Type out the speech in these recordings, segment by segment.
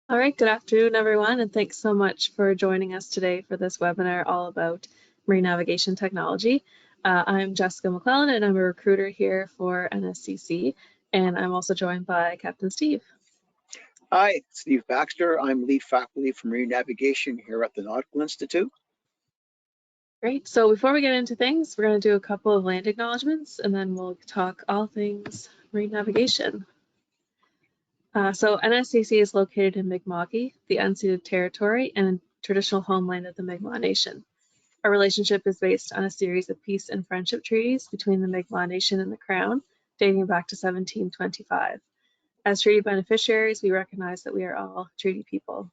All right, good afternoon, everyone, and thanks so much for joining us today for this webinar all about marine navigation technology. I'm Jessica McClellan, and I'm a recruiter here for NSCC, and I'm also joined by Captain Steve. Hi, Steve Baxter. I'm lead faculty for marine navigation here at the Nautical Institute. Great, so before we get into things, we're going to do a couple of land acknowledgements, and then we'll talk all things marine navigation. So NSCC is located in Mi'kma'ki, the unceded territory and traditional homeland of the Mi'kmaq Nation. Our relationship is based on a series of peace and friendship treaties between the Mi'kmaq Nation and the Crown, dating back to 1725. As treaty beneficiaries, we recognize that we are all treaty people.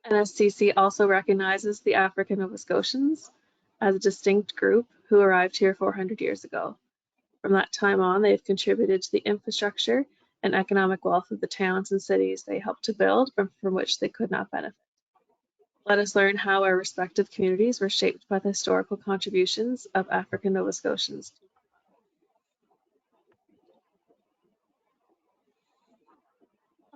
NSCC also recognizes the African Nova Scotians as a distinct group who arrived here 400 years ago. From that time on, they have contributed to the infrastructure and economic wealth of the towns and cities they helped to build, but from which they could not benefit. Let us learn how our respective communities were shaped by the historical contributions of African Nova Scotians.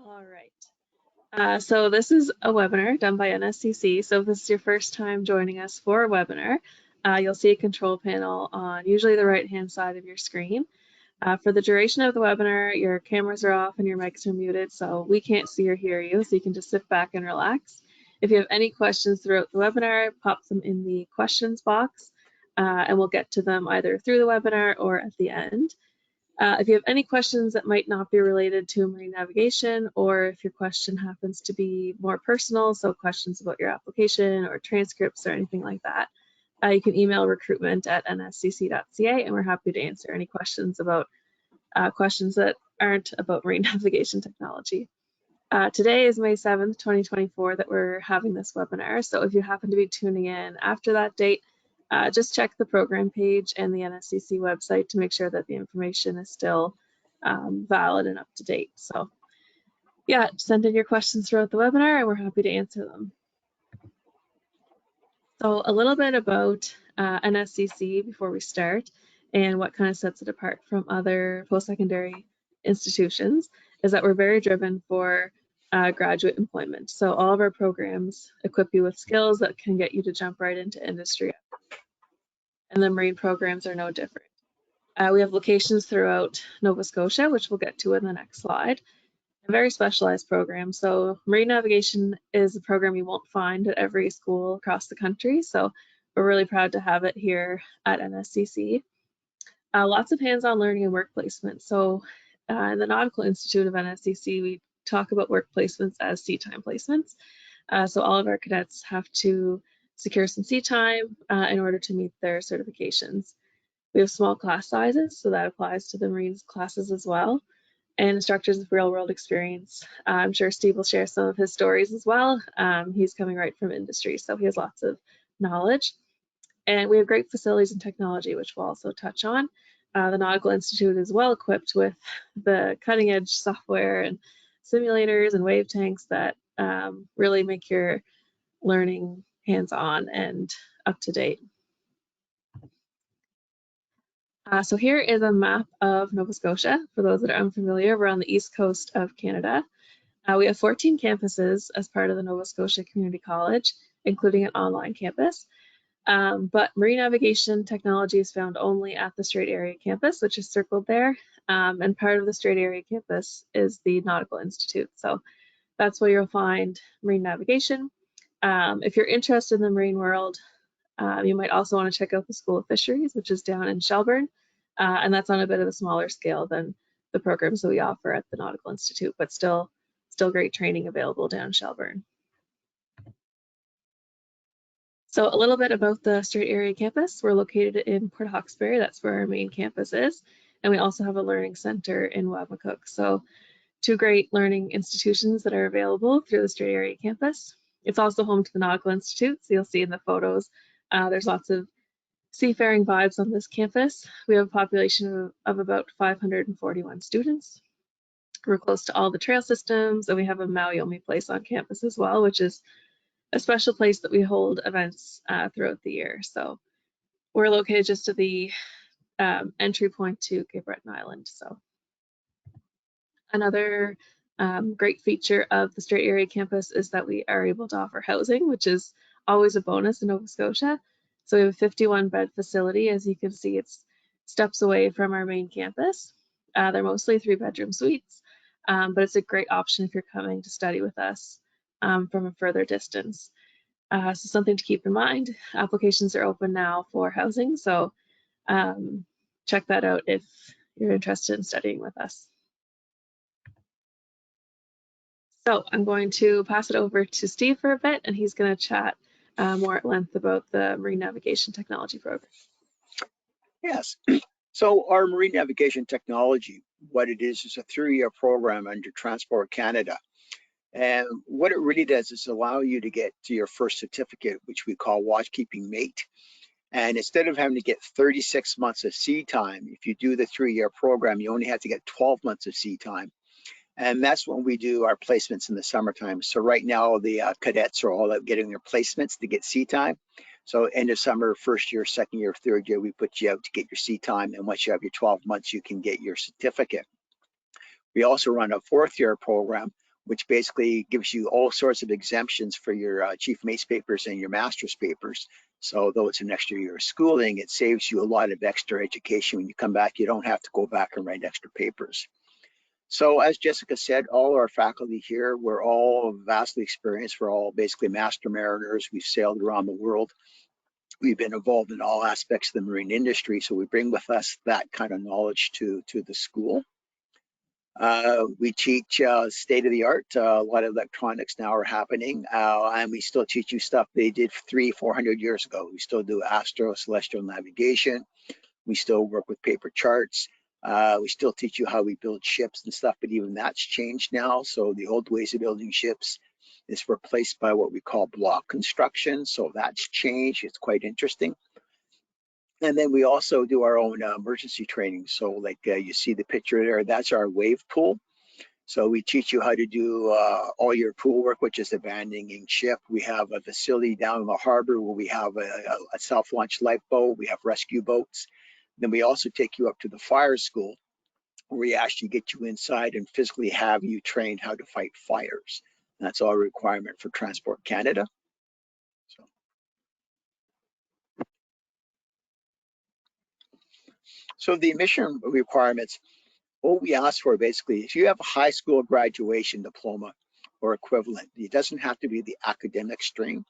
All right. So this is a webinar done by NSCC. So if this is your first time joining us for a webinar, you'll see a control panel on usually the right-hand side of your screen. For the duration of the webinar, your cameras are off and your mics are muted, so we can't see or hear you, so you can just sit back and relax. If you have any questions throughout the webinar, pop them in the questions box, and we'll get to them either through the webinar or at the end. If you have any questions that might not be related to marine navigation, or if your question happens to be more personal, so questions about your application or transcripts or anything like that, you can email recruitment@nscc.ca, and we're happy to answer any questions about questions that aren't about marine navigation technology. Today is May 7th, 2024 that we're having this webinar. So if you happen to be tuning in after that date, just check the program page and the NSCC website to make sure that the information is still valid and up to date. So yeah, send in your questions throughout the webinar and we're happy to answer them. So a little bit about NSCC before we start and what kind of sets it apart from other post-secondary institutions is that we're very driven for graduate employment. So all of our programs equip you with skills that can get you to jump right into industry. And the marine programs are no different. We have locations throughout Nova Scotia, which we'll get to in the next slide. A very specialized program. So marine navigation is a program you won't find at every school across the country. So we're really proud to have it here at NSCC. Lots of hands-on learning and work placement. So in the Nautical Institute of NSCC, we talk about work placements as sea time placements. So all of our cadets have to secure some sea time in order to meet their certifications. We have small class sizes, so that applies to the marine classes as well. And instructors with real-world experience. I'm sure Steve will share some of his stories as well. He's coming right from industry, so he has lots of knowledge. And we have great facilities and technology, which we'll also touch on. The Nautical Institute is well equipped with the cutting-edge software and simulators and wave tanks that really make your learning hands-on and up-to-date. So here is a map of Nova Scotia. For those that are unfamiliar, we're on the east coast of Canada. We have 14 campuses as part of the Nova Scotia Community College, including an online campus. But marine navigation technology is found only at the Strait Area campus, which is circled there. And part of the Strait Area campus is the Nautical Institute. So that's where you'll find marine navigation. If you're interested in the marine world, you might also want to check out the School of Fisheries, which is down in Shelburne. And that's on a bit of a smaller scale than the programs that we offer at the Nautical Institute, but still great training available down in Shelburne. So a little bit about the Strait Area campus. We're located in Port Hawkesbury. That's where our main campus is. And we also have a learning center in Wabacook. So two great learning institutions that are available through the Strait Area campus. It's also home to the Nautical Institute. So you'll see in the photos, there's lots of seafaring vibes on this campus. We have a population of about 541 students. We're close to all the trail systems, and we have a Maui place on campus as well, which is a special place that we hold events throughout the year. So we're located just to the entry point to Cape Breton Island. So another Great feature of the Strait Area campus is that we are able to offer housing, which is always a bonus in Nova Scotia. So we have a 51-bed facility. As you can see, it's steps away from our main campus. They're mostly 3-bedroom suites, but it's a great option if you're coming to study with us from a further distance. So something to keep in mind. Applications are open now for housing, so check that out if you're interested in studying with us. So I'm going to pass it over to Steve for a bit, and he's going to chat more at length about the Marine Navigation Technology program. Yes. So our Marine Navigation Technology, what it is a 3-year program under Transport Canada. And what it really does is allow you to get to your first certificate, which we call Watchkeeping Mate. And instead of having to get 36 months of sea time, if you do the 3-year program, you only have to get 12 months of sea time. And that's when we do our placements in the summertime. So right now, the cadets are all out getting their placements to get sea time. So end of summer, first year, second year, third year, we put you out to get your sea time. And once you have your 12 months, you can get your certificate. We also run a 4th-year program, which basically gives you all sorts of exemptions for your chief mate's papers and your master's papers. So though it's an extra year of schooling, it saves you a lot of extra education. When you come back, you don't have to go back and write extra papers. So as Jessica said, all our faculty here, we're all vastly experienced. We're all basically master mariners. We've sailed around the world. We've been involved in all aspects of the marine industry. So we bring with us that kind of knowledge to the school. We teach state of the art. A lot of electronics now are happening, and we still teach you stuff they did 300-400 years ago. We still do astro celestial navigation. We still work with paper charts. We still teach you how we build ships and stuff, but even that's changed now. So the old ways of building ships is replaced by what we call block construction. So that's changed. It's quite interesting. And then we also do our own emergency training. So like you see the picture there, that's our wave pool. So we teach you how to do all your pool work, which is abandoning ship. We have a facility down in the harbor where we have a self-launched lifeboat. We have rescue boats. Then we also take you up to the fire school, where we actually get you inside and physically have you trained how to fight fires. And that's all a requirement for Transport Canada. So the admission requirements, what we ask for basically is you have a high school graduation diploma or equivalent. It doesn't have to be the academic stream.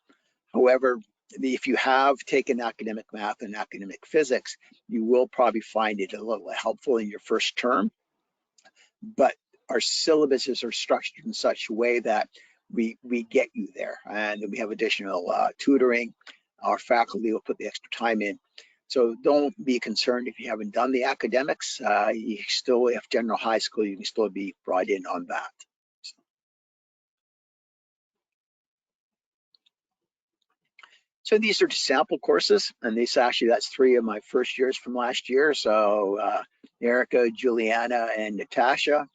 However, if you have taken academic math and academic physics, you will probably find it a little helpful in your first term. But our syllabuses are structured in such a way that we get you there, and then we have additional tutoring. Our faculty will put the extra time in. So don't be concerned if you haven't done the academics. You still, if general high school, you can still be brought in on that. So these are just sample courses, and that's 3 of my first years from last year. So Erica, Juliana, and Natasha.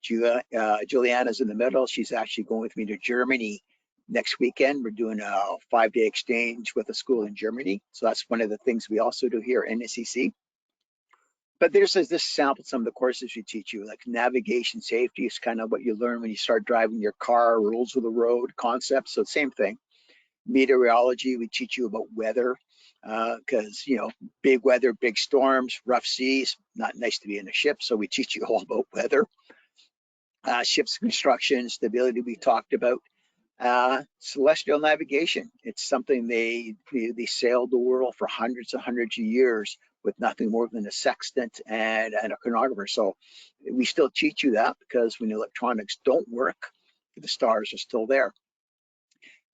Juliana's in the middle. She's actually going with me to Germany next weekend. We're doing a 5-day exchange with a school in Germany. So that's one of the things we also do here at NSCC. But this sample some of the courses we teach you, like navigation safety is kind of what you learn when you start driving your car, rules of the road, concepts. So same thing. Meteorology, we teach you about weather, because big weather, big storms, rough seas, not nice to be in a ship. So we teach you all about weather. Ship's construction, stability we talked about. Celestial navigation, it's something they sailed the world for hundreds of years with nothing more than a sextant and a chronographer. So we still teach you that, because when electronics don't work, the stars are still there.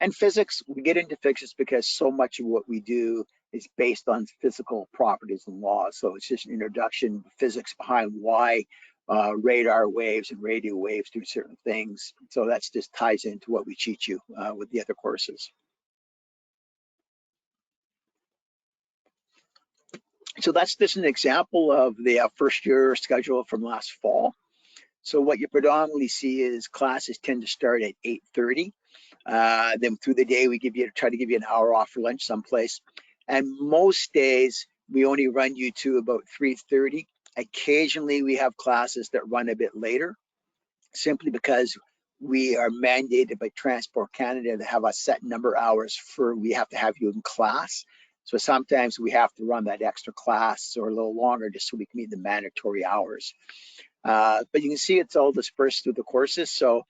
And physics, we get into physics because so much of what we do is based on physical properties and laws. So it's just an introduction to physics behind why radar waves and radio waves do certain things. So that's just ties into what we teach you with the other courses. So that's just an example of the first year schedule from last fall. So what you predominantly see is classes tend to start at 8:30. Then through the day, we try to give you an hour off for lunch someplace. And most days, we only run you to about 3:30. Occasionally, we have classes that run a bit later. simply because we are mandated by Transport Canada to have a set number of hours we have to have you in class. So sometimes we have to run that extra class or a little longer just so we can meet the mandatory hours. But you can see it's all dispersed through the courses. So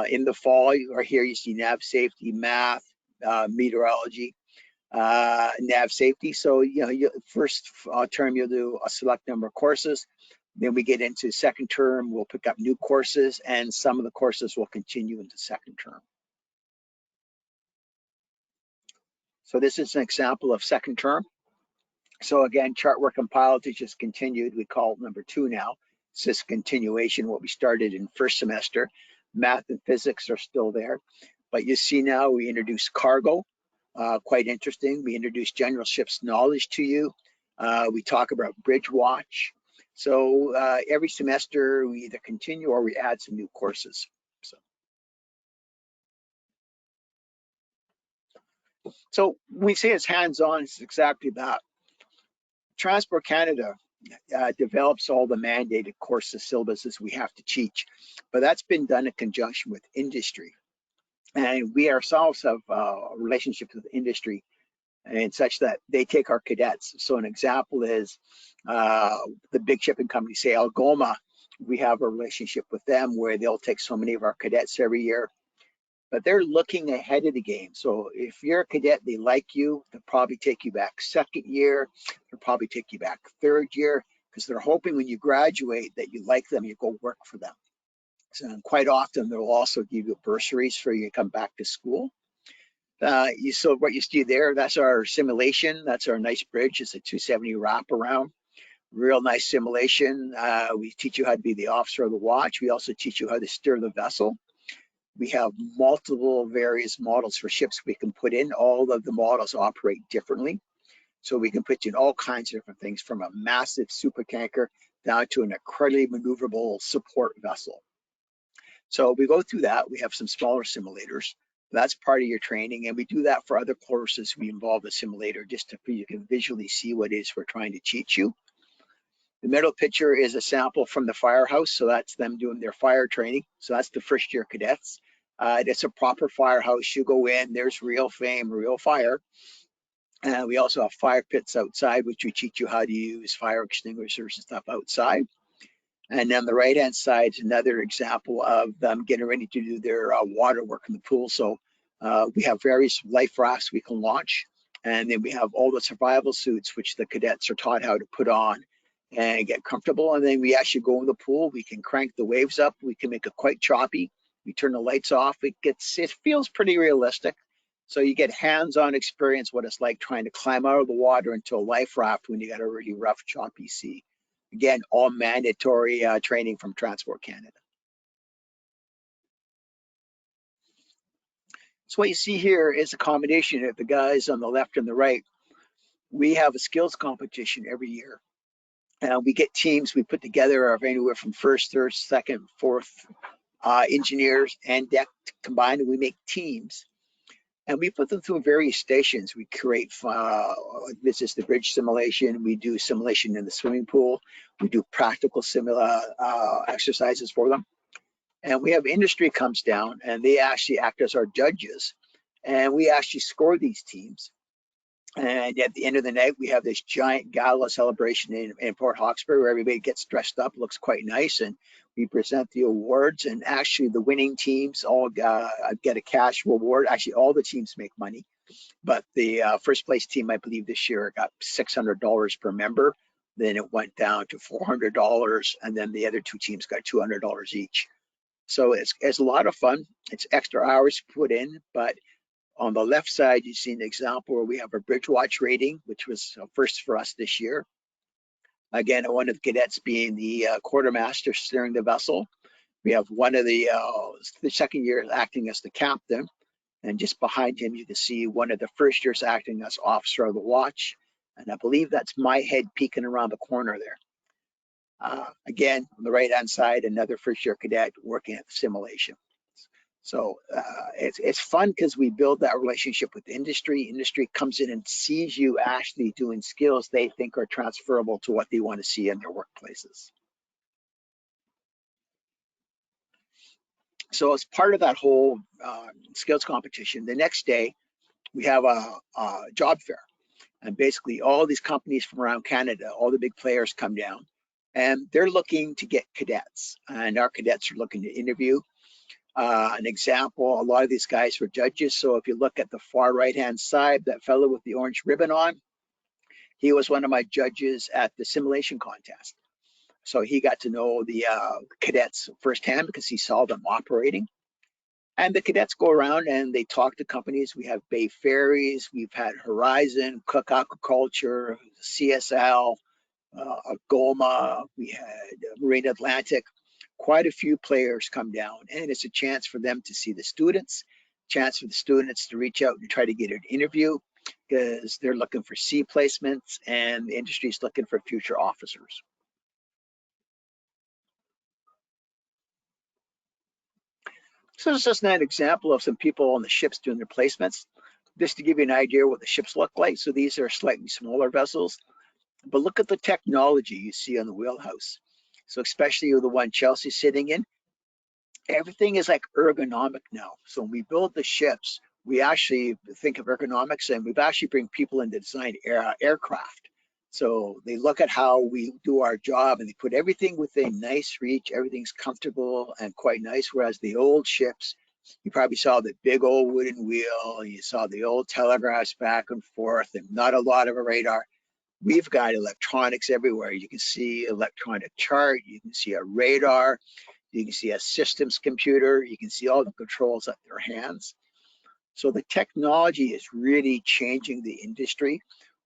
in the fall, or here you see nav safety, math, meteorology, nav safety. So, first term, you'll do a select number of courses. Then we get into second term, we'll pick up new courses, and some of the courses will continue into second term. So this is an example of second term. So again, chart work and pilotage just continued. We call it number 2 now. It's just continuation, what we started in first semester. Math and physics are still there. But you see now we introduced cargo, quite interesting. We introduced general ship's knowledge to you. We talk about bridge watch. So every semester we either continue or we add some new courses. So when we say it's hands-on, it's exactly that. Transport Canada develops all the mandated courses, syllabuses we have to teach, but that's been done in conjunction with industry. And we ourselves have relationships with industry and such that they take our cadets. So an example is the big shipping company, say Algoma. We have a relationship with them where they'll take so many of our cadets every year, but they're looking ahead of the game. So if you're a cadet, they like you, they'll probably take you back second year, they'll probably take you back third year, because they're hoping when you graduate that you like them, you go work for them. So quite often they'll also give you bursaries for you to come back to school. So what you see there, that's our simulation. That's our nice bridge. It's a 270 wraparound. Real nice simulation. We teach you how to be the officer of the watch. We also teach you how to steer the vessel. We have multiple various models for ships we can put in. All of the models operate differently. So we can put you in all kinds of different things, from a massive super tanker down to an incredibly maneuverable support vessel. So we go through that. We have some smaller simulators. That's part of your training. And we do that for other courses. We involve the simulator just so you can visually see what it is we're trying to teach you. The middle picture is a sample from the firehouse. So that's them doing their fire training. So that's the first year cadets. It's a proper firehouse. You go in, there's real flame, real fire. We also have fire pits outside, which we teach you how to use fire extinguishers and stuff outside. And then the right-hand side is another example of them getting ready to do their water work in the pool. So we have various life rafts we can launch. And then we have all the survival suits, which the cadets are taught how to put on and get comfortable. And then we actually go in the pool. We can crank the waves up. We can make it quite choppy. We turn the lights off. It feels pretty realistic. So you get hands-on experience what it's like trying to climb out of the water into a life raft when you got a really rough, choppy sea. Again, all mandatory training from Transport Canada. So what you see here is a combination of the guys on the left and the right. We have a skills competition every year. We get teams we put together of anywhere from first, third, second, fourth engineers and deck combined, and we make teams. And we put them through various stations. We create, this is the bridge simulation. We do simulation in the swimming pool. We do practical exercises for them. And we have industry comes down and they actually act as our judges. And we actually score these teams. And at the end of the night, we have this giant gala celebration in Port Hawkesbury where everybody gets dressed up, looks quite nice. And we present the awards, and actually the winning teams all get a cash reward. Actually, all the teams make money, but the first place team, I believe this year, got $600 per member. Then it went down to $400, and then the other two teams got $200 each. So it's a lot of fun. It's extra hours put in, but on the left side, you see an example where we have a bridge watch rating, which was first for us this year. Again, one of the cadets being the quartermaster steering the vessel. We have one of the second year acting as the captain. And just behind him, you can see one of the first years acting as officer of the watch. And I believe that's my head peeking around the corner there. Again, on the right-hand side, another first year cadet working at the simulation. So it's fun because we build that relationship with industry. Industry comes in and sees you actually doing skills they think are transferable to what they want to see in their workplaces. So as part of that whole skills competition, the next day we have a job fair. And basically all these companies from around Canada, all the big players come down and they're looking to get cadets. And our cadets are looking to interview. An example, a lot of these guys were judges. So if you look at the far right-hand side, that fellow with the orange ribbon on, he was one of my judges at the simulation contest. So he got to know the cadets firsthand because he saw them operating. And the cadets go around and they talk to companies. We have Bay Ferries, we've had Horizon, Cook Aquaculture, CSL, Goma, we had Marine Atlantic. Quite a few players come down, and it's a chance for them to see the students, chance for the students to reach out and try to get an interview because they're looking for sea placements and the industry is looking for future officers. So this is just an example of some people on the ships doing their placements, just to give you an idea what the ships look like. So these are slightly smaller vessels, but look at the technology you see on the wheelhouse. So especially the one Chelsea's sitting in, everything is like ergonomic now. So when we build the ships, we actually think of ergonomics and we've actually bring people in to design aircraft. So they look at how we do our job and they put everything within nice reach, everything's comfortable and quite nice. Whereas the old ships, you probably saw the big old wooden wheel, you saw the old telegraphs back and forth and not a lot of a radar. We've got electronics everywhere. You can see electronic chart, you can see a radar, you can see a systems computer, you can see all the controls at their hands. So the technology is really changing the industry.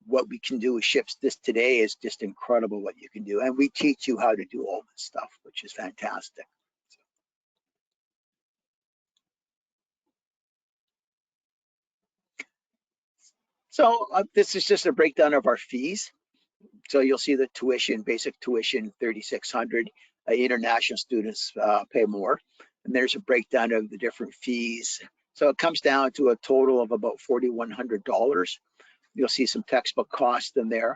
What we can do with ships this today is just incredible what you can do. And we teach you how to do all this stuff, which is fantastic. So this is just a breakdown of our fees. So you'll see the tuition, basic tuition, $3,600. International students pay more. And there's a breakdown of the different fees. So it comes down to a total of about $4,100. You'll see some textbook costs in there.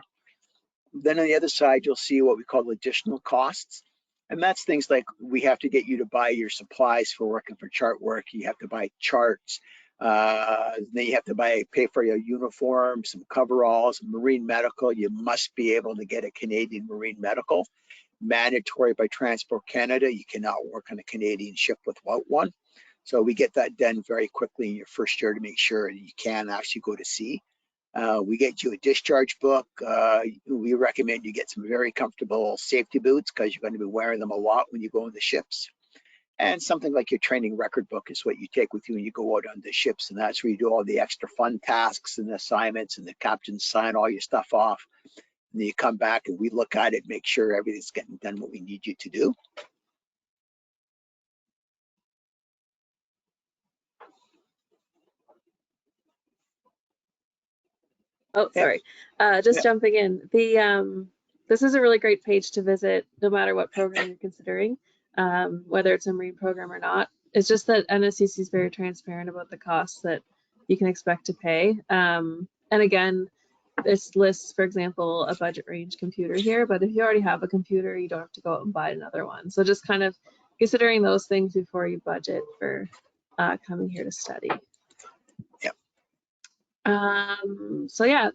Then on the other side, you'll see what we call additional costs. And that's things like we have to get you to buy your supplies for working for chart work. You have to buy charts. Then you have to pay for your uniform, some coveralls, marine medical. You must be able to get a Canadian marine medical. Mandatory by Transport Canada. You cannot work on a Canadian ship without one. So we get that done very quickly in your first year to make sure that you can actually go to sea. We get you a discharge book. We recommend you get some very comfortable safety boots because you're going to be wearing them a lot when you go on the ships. And something like your training record book is what you take with you when you go out on the ships. And that's where you do all the extra fun tasks and assignments and the captains sign all your stuff off. And then you come back and we look at it, make sure everything's getting done what we need you to do. Oh, Yep. sorry. Just Yep. jumping in. This is a really great page to visit no matter what program you're considering, whether it's a marine program or not. It's just that NSCC is very transparent about the costs that you can expect to pay. And again, this lists, for example, a budget range computer here, but if you already have a computer, you don't have to go out and buy another one. So just kind of considering those things before you budget for coming here to study. Yep. So yeah,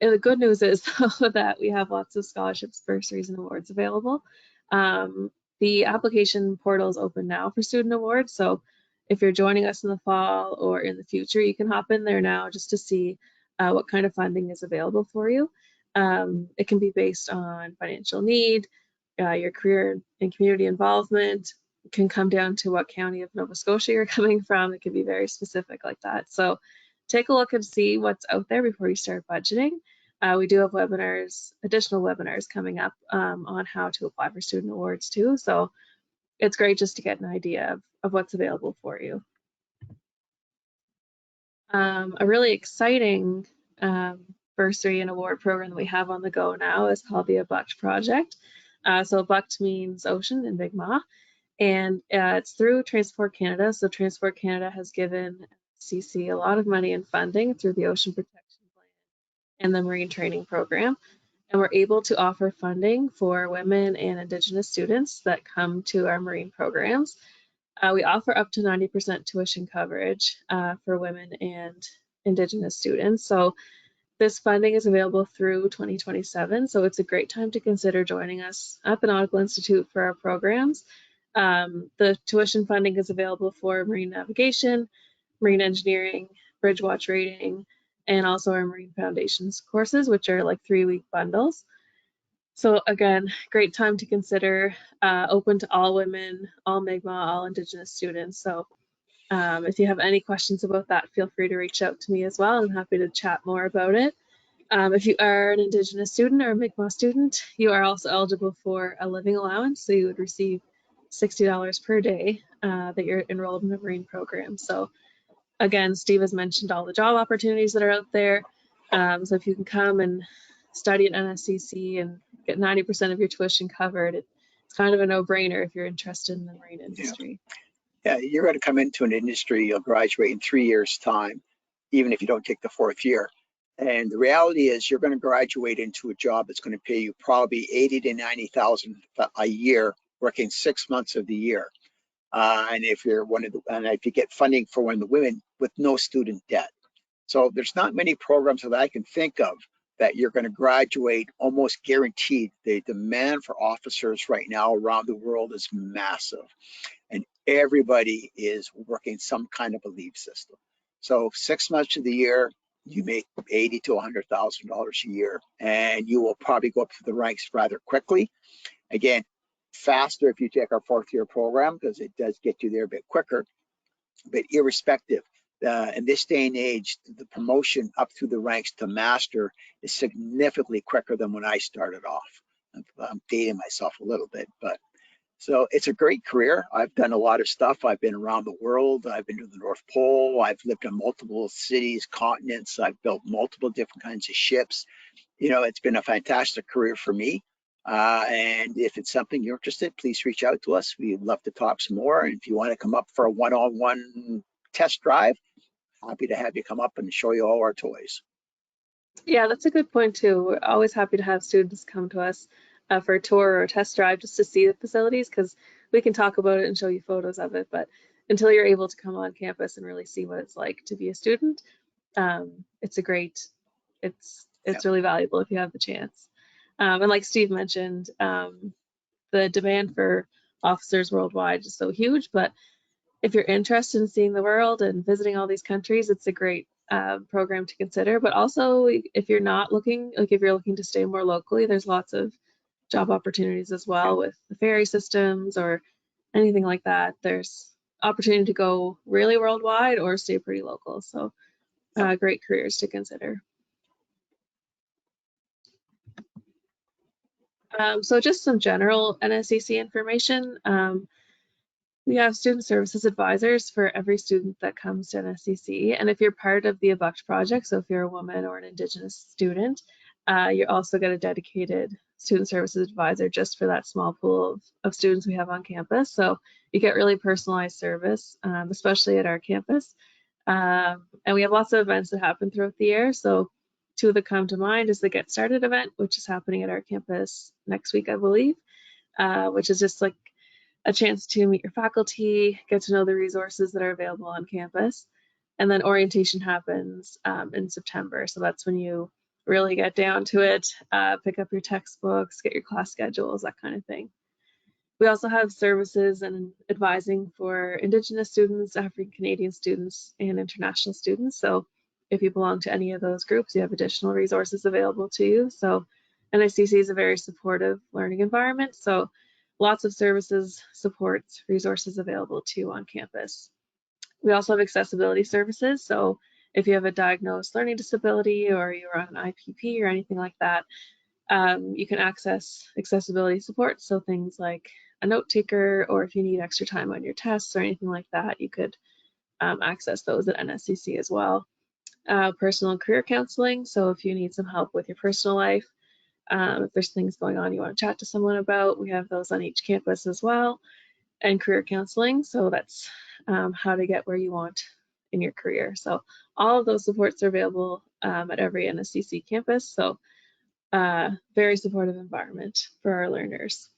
and the good news is that we have lots of scholarships, bursaries, and awards available. The application portal is open now for student awards. So if you're joining us in the fall or in the future, you can hop in there now just to see what kind of funding is available for you. It can be based on financial need, your career and community involvement. It can come down to what county of Nova Scotia you're coming from. It can be very specific like that. So take a look and see what's out there before you start budgeting. We do have webinars, additional webinars coming up on how to apply for student awards too. So it's great just to get an idea of what's available for you. A really exciting bursary and award program that we have on the go now is called the ABUCT project. So ABUCT means ocean in Mi'kmaq, and it's through Transport Canada. So Transport Canada has given NSCC a lot of money and funding through the Ocean Protection Plan and the Marine Training Program. And we're able to offer funding for women and Indigenous students that come to our marine programs. We offer up to 90% tuition coverage for women and Indigenous students. So this funding is available through 2027, so it's a great time to consider joining us at the Nautical Institute for our programs. The tuition funding is available for marine navigation, marine engineering, bridge watch rating, and also our marine foundations courses, which are like 3-week bundles. So again, great time to consider, open to all women, all Mi'kmaq, all Indigenous students. So if you have any questions about that, feel free to reach out to me as well. I'm happy to chat more about it. If you are an Indigenous student or a Mi'kmaq student, you are also eligible for a living allowance. So you would receive $60 per day that you're enrolled in the marine program. So again, Steve has mentioned all the job opportunities that are out there. So if you can come and study at NSCC and get 90% of your tuition covered, it's kind of a no-brainer if you're interested in the marine Yeah. industry. Yeah, you're going to come into an industry, you'll graduate in 3 years' time, even if you don't take the 4th year. And the reality is you're going to graduate into a job that's going to pay you probably 80 to 90,000 a year, working 6 months of the year. And if you're and if you get funding for one of the women with no student debt. So there's not many programs that I can think of that you're going to graduate almost guaranteed. The demand for officers right now around the world is massive, and everybody is working some kind of a leave system. So 6 months of the year, you make $80,000 to $100,000 a year, and you will probably go up through the ranks rather quickly. Again, faster if you take our 4th-year program because it does get you there a bit quicker. But irrespective, in this day and age, the promotion up through the ranks to master is significantly quicker than when I started off. I'm dating myself a little bit, but so it's a great career. I've done a lot of stuff. I've been around the world. I've been to the North Pole. I've lived in multiple cities, continents. I've built multiple different kinds of ships. It's been a fantastic career for me. And if it's something you're interested, please reach out to us. We'd love to talk some more. And if you want to come up for a one-on-one test drive, happy to have you come up and show you all our toys. Yeah, that's a good point too. We're always happy to have students come to us for a tour or a test drive just to see the facilities, because we can talk about it and show you photos of it. But until you're able to come on campus and really see what it's like to be a student, it's a great, Yeah. it's really valuable if you have the chance. And like Steve mentioned, the demand for officers worldwide is so huge, but if you're interested in seeing the world and visiting all these countries, it's a great program to consider. But also, if you're not looking, like if you're looking to stay more locally, there's lots of job opportunities as well with the ferry systems or anything like that. There's opportunity to go really worldwide or stay pretty local. So great careers to consider. So just some general NSCC information. We have student services advisors for every student that comes to NSCC. And if you're part of the ABUCT project, so if you're a woman or an Indigenous student, you also get a dedicated student services advisor just for that small pool of students we have on campus. So you get really personalized service, especially at our campus. And we have lots of events that happen throughout the year. So two that come to mind is the Get Started event, which is happening at our campus next week, I believe, which is just like a chance to meet your faculty, get to know the resources that are available on campus. And then orientation happens in September. So that's when you really get down to it, pick up your textbooks, get your class schedules, that kind of thing. We also have services and advising for Indigenous students, African Canadian students, and international students. So if you belong to any of those groups, you have additional resources available to you. So NSCC is a very supportive learning environment. So lots of services, supports, resources available to you on campus. We also have accessibility services. So if you have a diagnosed learning disability or you're on an IPP or anything like that, you can access accessibility support. So things like a note taker, or if you need extra time on your tests or anything like that, you could access those at NSCC as well. Personal and career counseling. So if you need some help with your personal life, if there's things going on you want to chat to someone about, we have those on each campus as well. And career counseling. So that's how to get where you want in your career. So all of those supports are available at every NSCC campus. So very supportive environment for our learners.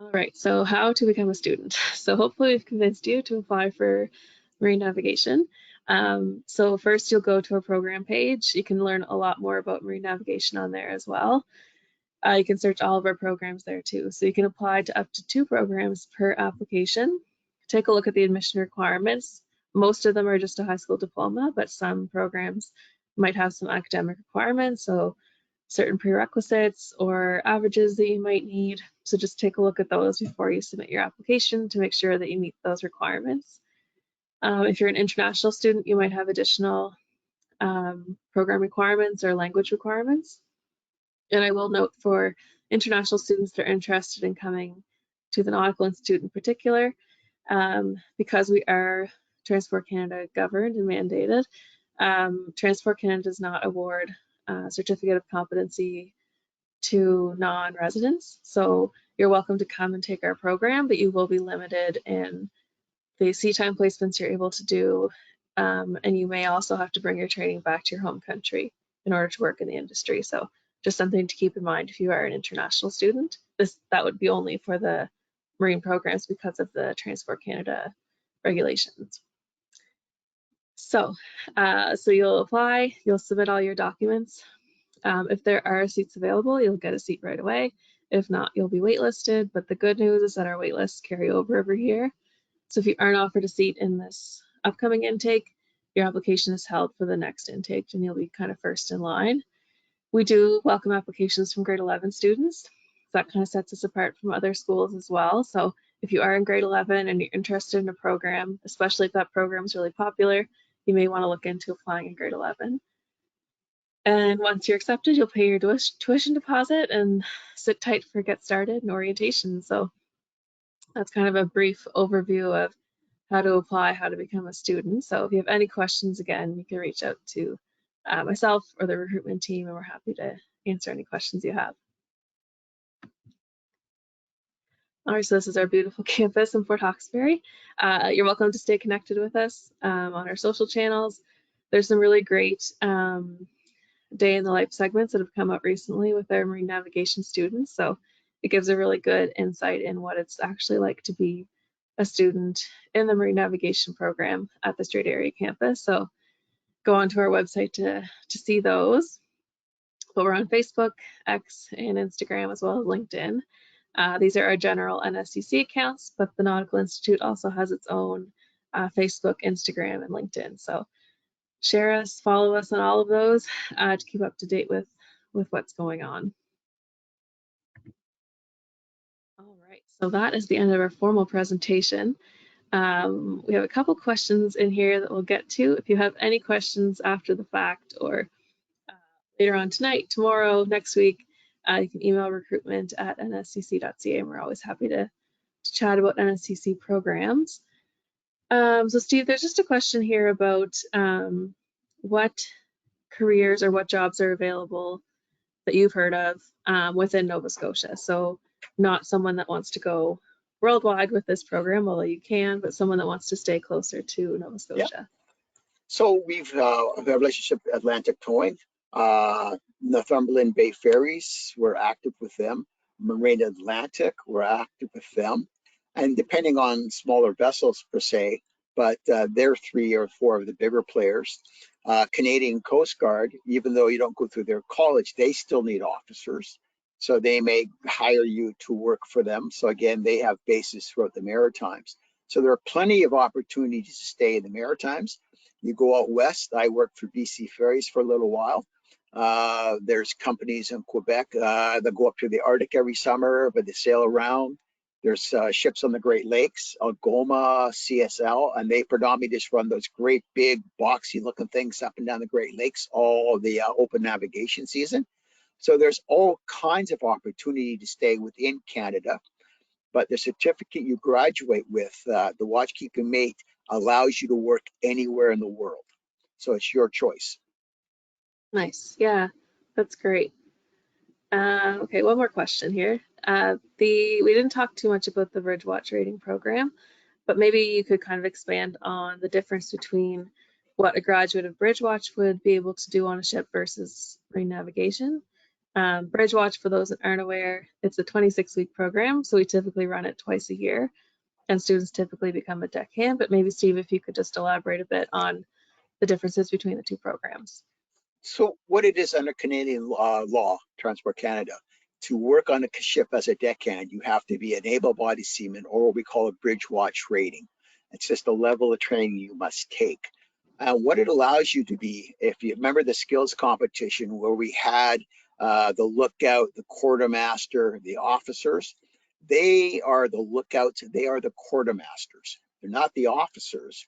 All right, so how to become a student. So hopefully we've convinced you to apply for marine navigation. So first you'll go to our program page. You can learn a lot more about marine navigation on there as well. You can search all of our programs there too. So you can apply to up to 2 programs per application. Take a look at the admission requirements. Most of them are just a high school diploma, but some programs might have some academic requirements. So certain prerequisites or averages that you might need. So just take a look at those before you submit your application to make sure that you meet those requirements. If you're an international student, you might have additional program requirements or language requirements. And I will note for international students that are interested in coming to the Nautical Institute in particular, because we are Transport Canada governed and mandated, Transport Canada does not award a certificate of competency to non-residents. So you're welcome to come and take our program, but you will be limited in the sea time placements you're able to do. And you may also have to bring your training back to your home country in order to work in the industry. So just something to keep in mind if you are an international student. That would be only for the marine programs because of the Transport Canada regulations. So you'll apply, you'll submit all your documents. If there are seats available, you'll get a seat right away. If not, you'll be waitlisted. But the good news is that our waitlists carry over every year. So if you aren't offered a seat in this upcoming intake, your application is held for the next intake and you'll be kind of first in line. We do welcome applications from grade 11 students. That kind of sets us apart from other schools as well. So if you are in grade 11 and you're interested in a program, especially if that program is really popular, you may want to look into applying in grade 11. And once you're accepted, you'll pay your tuition deposit and sit tight for Get Started and orientation. So that's kind of a brief overview of how to apply, how to become a student. So if you have any questions, again, you can reach out to myself or the recruitment team, and we're happy to answer any questions you have. All right, so this is our beautiful campus in Fort Hawkesbury. You're welcome to stay connected with us on our social channels. There's some really great day in the life segments that have come up recently with our marine navigation students. So it gives a really good insight in what it's actually like to be a student in the marine navigation program at the Strait Area campus. So go onto our website to see those. But we're on Facebook, X, and Instagram, as well as LinkedIn. These are our general NSCC accounts, but the Nautical Institute also has its own Facebook, Instagram, and LinkedIn. So share us, follow us on all of those to keep up to date with what's going on. All right, so that is the end of our formal presentation. We have a couple questions in here that we'll get to. If you have any questions after the fact or later on tonight, tomorrow, next week, you can email recruitment@nscc.ca, and we're always happy to chat about NSCC programs. So Steve, there's just a question here about what careers or what jobs are available that you've heard of within Nova Scotia. So not someone that wants to go worldwide with this program, although you can, but someone that wants to stay closer to Nova Scotia. Yeah. So we've a relationship with Atlantic Towing, Northumberland Bay Ferries, we're active with them. Marine Atlantic, we're active with them. And depending on smaller vessels per se, but they're 3 or 4 of the bigger players. Canadian Coast Guard, even though you don't go through their college, they still need officers. So they may hire you to work for them. So again, they have bases throughout the Maritimes. So there are plenty of opportunities to stay in the Maritimes. You go out west, I worked for BC Ferries for a little while. There's companies in Quebec that go up to the Arctic every summer, but they sail around. There's ships on the Great Lakes, Algoma, CSL, and they predominantly just run those great big boxy looking things up and down the Great Lakes all the open navigation season. So there's all kinds of opportunity to stay within Canada, but the certificate you graduate with, the watchkeeping mate, allows you to work anywhere in the world. So it's your choice. Nice, yeah, that's great. Okay, one more question here. We didn't talk too much about the Bridge Watch rating program, but maybe you could kind of expand on the difference between what a graduate of Bridge Watch would be able to do on a ship versus marine navigation. Bridge Watch, for those that aren't aware, it's a 26-week program, so we typically run it twice a year, and students typically become a deckhand. But maybe Steve, if you could just elaborate a bit on the differences between the two programs. So what it is under Canadian law, Transport Canada, to work on a ship as a deckhand, you have to be an able-bodied seaman, or what we call a bridge watch rating. It's just a level of training you must take. And what it allows you to be, if you remember the skills competition where we had the lookout, the quartermaster, the officers, they are the lookouts, they are the quartermasters. They're not the officers.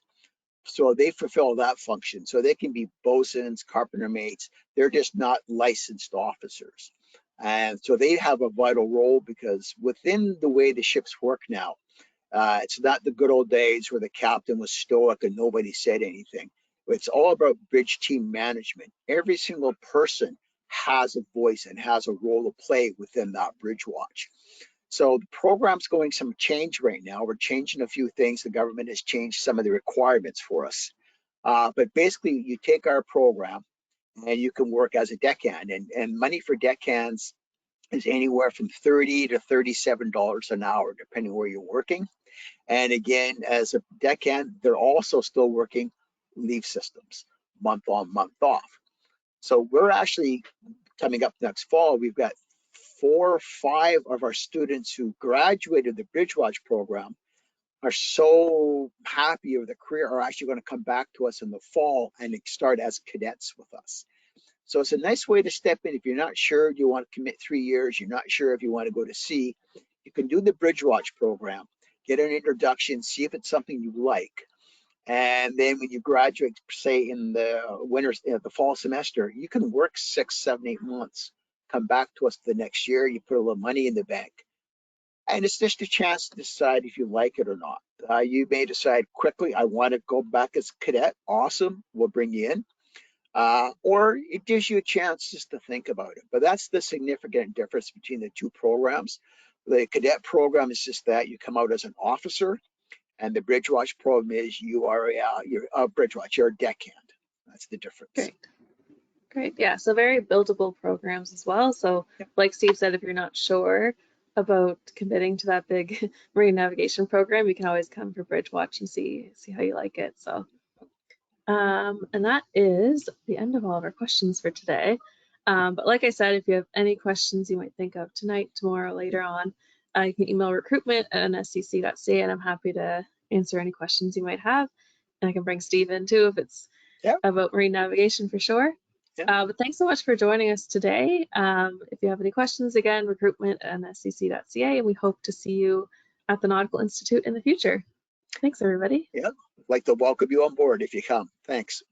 So they fulfill that function. So they can be bosuns, carpenter mates. They're just not licensed officers. And so they have a vital role because within the way the ships work now, it's not the good old days where the captain was stoic and nobody said anything. It's all about bridge team management. Every single person has a voice and has a role to play within that bridge watch. So the program's going some change right now. We're changing a few things. The government has changed some of the requirements for us. But basically, you take our program and you can work as a deckhand. And money for deckhands is anywhere from $30 to $37 an hour, depending where you're working. And again, as a deckhand, they're also still working leave systems, month on, month off. So we're actually coming up next fall. We've got 4 or 5 of our students who graduated the Bridge Watch program are so happy with the career are actually going to come back to us in the fall and start as cadets with us. So it's a nice way to step in. If you're not sure you want to commit 3 years, you're not sure if you want to go to sea, you can do the Bridge Watch program, get an introduction, see if it's something you like. And then when you graduate, say in the winter, the fall semester, you can work 6, 7, 8 months. Come back to us the next year. You put a little money in the bank, and it's just a chance to decide if you like it or not. You may decide quickly, I want to go back as a cadet. Awesome, we'll bring you in. Or it gives you a chance just to think about it. But that's the significant difference between the two programs. The cadet program is just that you come out as an officer. And the Bridge Watch program is you're a Bridge Watch, you're a deckhand. That's the difference. Great. Yeah, so very buildable programs as well. So like Steve said, if you're not sure about committing to that big marine navigation program, you can always come for Bridge Watch and see how you like it. So and that is the end of all of our questions for today. But like I said, if you have any questions you might think of tonight, tomorrow, later on, you can email recruitment@nscc.ca, and I'm happy to answer any questions you might have. And I can bring Steve in too if it's about marine navigation for sure. But thanks so much for joining us today. If you have any questions, again, recruitment@nscc.ca, and we hope to see you at the Nautical Institute in the future. Thanks, everybody. Yeah, I'd like to welcome you on board if you come. Thanks.